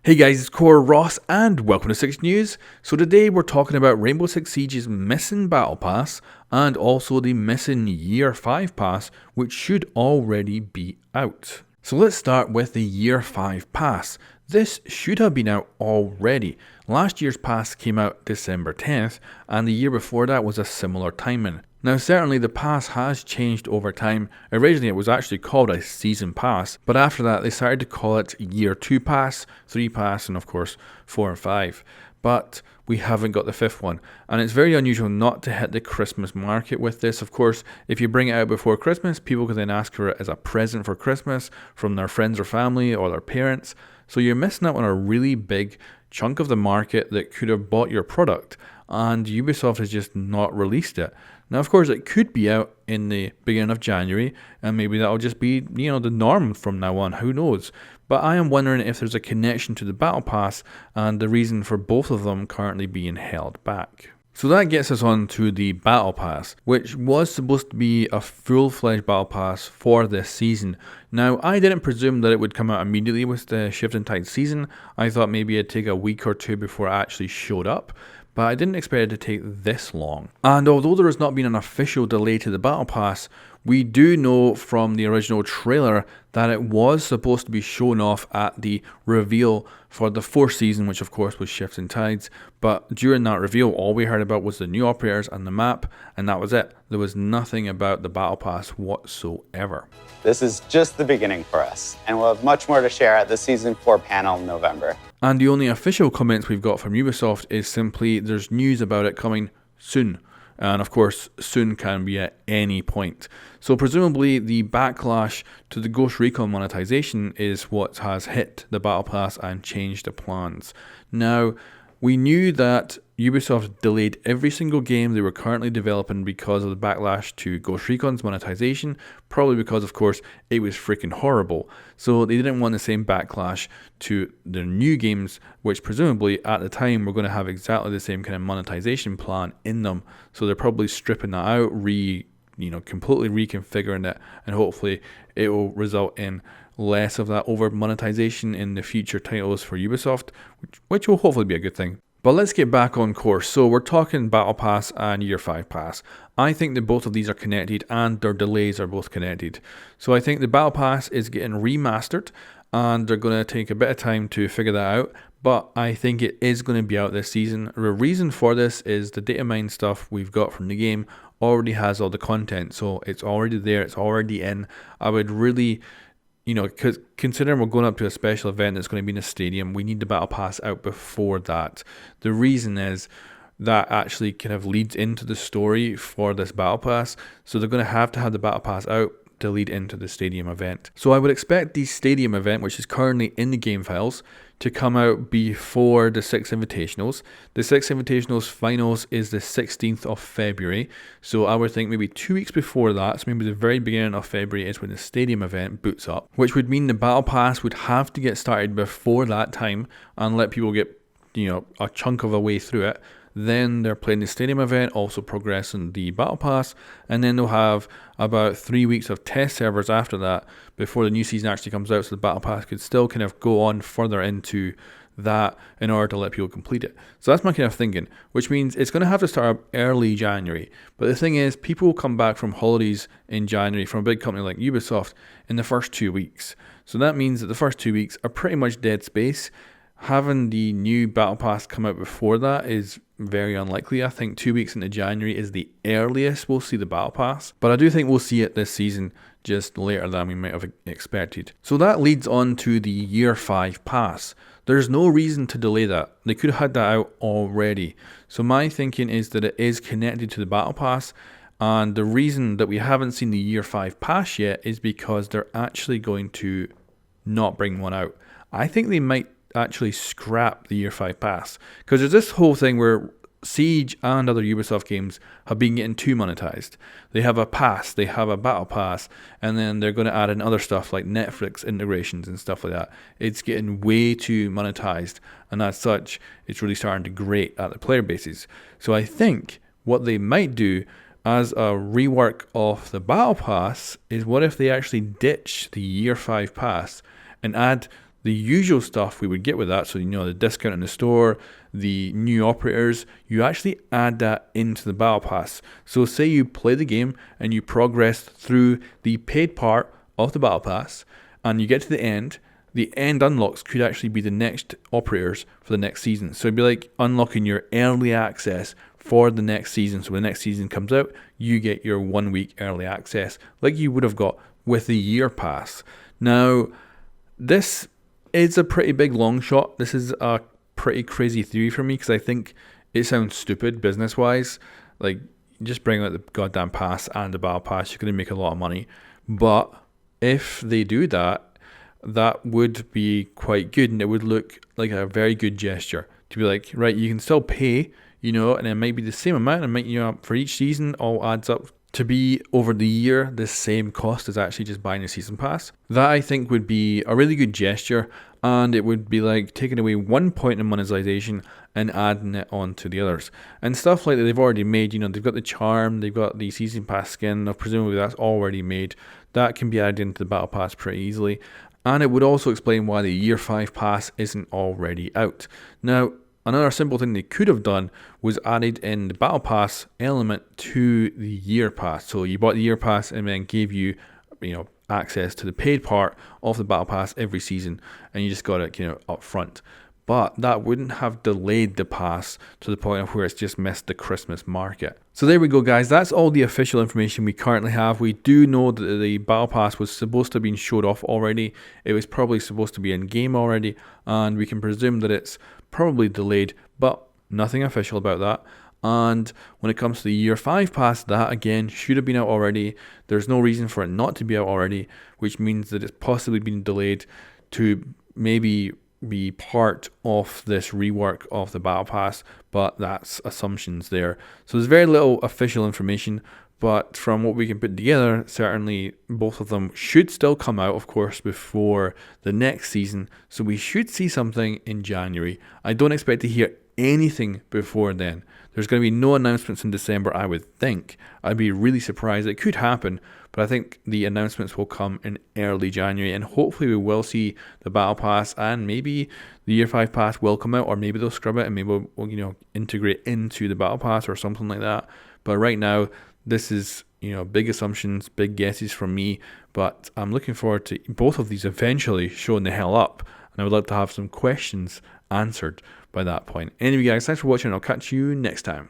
Hey guys, it's Core Ross and welcome to 6 News. So today we're talking about Rainbow Six Siege's missing Battle Pass and also the missing Year 5 Pass, which should already be out. So let's start with the Year 5 Pass. This should have been out already. Last year's pass came out December 10th and the year before that was a similar timing. Now certainly the pass has changed over time. Originally it was actually called a season pass, but after that they started to call it year 2 pass, 3 pass and of course 4 and 5. But we haven't got the 5th one, and it's very unusual not to hit the Christmas market with this. Of course, if you bring it out before Christmas, people can then ask for it as a present for Christmas from their friends or family or their parents. So you're missing out on a really big chunk of the market that could have bought your product, and Ubisoft has just not released it. Now, of course, it could be out in the beginning of January, and maybe that'll just be, the norm from now on. Who knows? But I am wondering if there's a connection to the Battle Pass and the reason for both of them currently being held back. So that gets us on to the Battle Pass, which was supposed to be a full-fledged Battle Pass for this season. Now, I didn't presume that it would come out immediately with the Shifting Tides season. I thought maybe it'd take a week or two before it actually showed up, but I didn't expect it to take this long. And although there has not been an official delay to the Battle Pass, we do know from the original trailer that it was supposed to be shown off at the reveal for the 4th season, which of course was Shifting Tides. But during that reveal, all we heard about was the new operators and the map, and that was it. There was nothing about the Battle Pass whatsoever. This is just the beginning for us, and we'll have much more to share at the Season 4 panel in November. And the only official comments we've got from Ubisoft is simply there's news about it coming soon. And of course, soon can be at any point. So presumably the backlash to the Ghost Recon monetization is what has hit the Battle Pass and changed the plans. Now, we knew that Ubisoft delayed every single game they were currently developing because of the backlash to Ghost Recon's monetization, probably because, of course, it was freaking horrible. So they didn't want the same backlash to their new games, which presumably at the time were going to have exactly the same kind of monetization plan in them. So they're probably stripping that out, completely reconfiguring it, and hopefully it will result in less of that over monetization in the future titles for Ubisoft, which will hopefully be a good thing. But let's get back on course. So we're talking Battle Pass and Year 5 Pass. I think that both of these are connected and their delays are both connected. So I think the Battle Pass is getting remastered and they're going to take a bit of time to figure that out. But I think it is going to be out this season. The reason for this is the data mine stuff we've got from the game already has all the content. So it's already there, it's already in. I would really... because considering we're going up to a special event that's going to be in a stadium, we need the Battle Pass out before that. The reason is that actually kind of leads into the story for this Battle Pass. So they're going to have the Battle Pass out to lead into the stadium event. So I would expect the stadium event, which is currently in the game files, to come out before the 6 Invitationals. The 6 Invitationals finals is the 16th of February. So I would think maybe 2 weeks before that, so maybe the very beginning of February is when the stadium event boots up, which would mean the Battle Pass would have to get started before that time and let people get, a chunk of a way through it. Then they're playing the stadium event, also progressing the Battle Pass, and then they'll have about 3 weeks of test servers after that before the new season actually comes out, so the Battle Pass could still kind of go on further into that in order to let people complete it. So that's my kind of thinking, which means it's going to have to start up early January. But the thing is, people will come back from holidays in January from a big company like Ubisoft in the first 2 weeks. So that means that the first 2 weeks are pretty much dead space. Having the new Battle Pass come out before that is very unlikely. I think 2 weeks into January is the earliest we'll see the Battle Pass. But I do think we'll see it this season, just later than we might have expected. So that leads on to the Year 5 Pass. There's no reason to delay that. They could have had that out already. So my thinking is that it is connected to the Battle Pass. And the reason that we haven't seen the Year 5 Pass yet is because they're actually going to not bring one out. I think they might actually scrap the Year 5 Pass, because there's this whole thing where Siege and other Ubisoft games have been getting too monetized. They have a pass, they have a Battle Pass, and then they're going to add in other stuff like Netflix integrations and stuff like that. It's getting way too monetized, and as such, it's really starting to grate at the player bases. So I think what they might do as a rework of the Battle Pass is, what if they actually ditch the Year 5 Pass and add The usual stuff we would get with that, so the discount in the store, the new operators, you actually add that into the battle pass. So say you play the game and you progress through the paid part of the battle pass and you get to the end unlocks could actually be the next operators for the next season. So it'd be like unlocking your early access for the next season. So when the next season comes out, you get your 1 week early access like you would have got with the year pass. Now, this is a pretty big long shot. This is a pretty crazy theory for me because I think it sounds stupid business wise. Like, just bring out the goddamn pass and the battle pass, you're going to make a lot of money. But if they do that, that would be quite good, and it would look like a very good gesture to be like, right, you can still pay, and it might be the same amount, and might, for each season all adds up to be over the year the same cost as actually just buying a season pass. That I think would be a really good gesture, and it would be like taking away 1 point in monetization and adding it on to the others. And stuff like that they've already made, they've got the charm, they've got the season pass skin, now presumably that's already made. That can be added into the battle pass pretty easily. And it would also explain why the year 5 pass isn't already out. Now, another simple thing they could have done was added in the battle pass element to the year pass. So you bought the year pass and then gave you, access to the paid part of the battle pass every season, and you just got it, up front. But that wouldn't have delayed the pass to the point of where it's just missed the Christmas market. So there we go, guys. That's all the official information we currently have. We do know that the battle pass was supposed to have been showed off already. It was probably supposed to be in game already, and we can presume that it's probably delayed, but nothing official about that. And when it comes to the year 5 pass, that again should have been out already. There's no reason for it not to be out already, which means that it's possibly been delayed to maybe be part of this rework of the battle pass, but that's assumptions there. So there's very little official information, but from what we can put together, certainly both of them should still come out, of course, before the next season. So we should see something in January. I don't expect to hear anything before then. There's going to be no announcements in December, I would think. I'd be really surprised. It could happen, but I think the announcements will come in early January, and hopefully we will see the battle pass, and maybe the year 5 pass will come out, or maybe they'll scrub it and maybe we'll integrate into the battle pass or something like that. But right now, this is big assumptions, big guesses from me, but I'm looking forward to both of these eventually showing the hell up, and I would like to have some questions answered by that point. Anyway, guys, thanks for watching, and I'll catch you next time.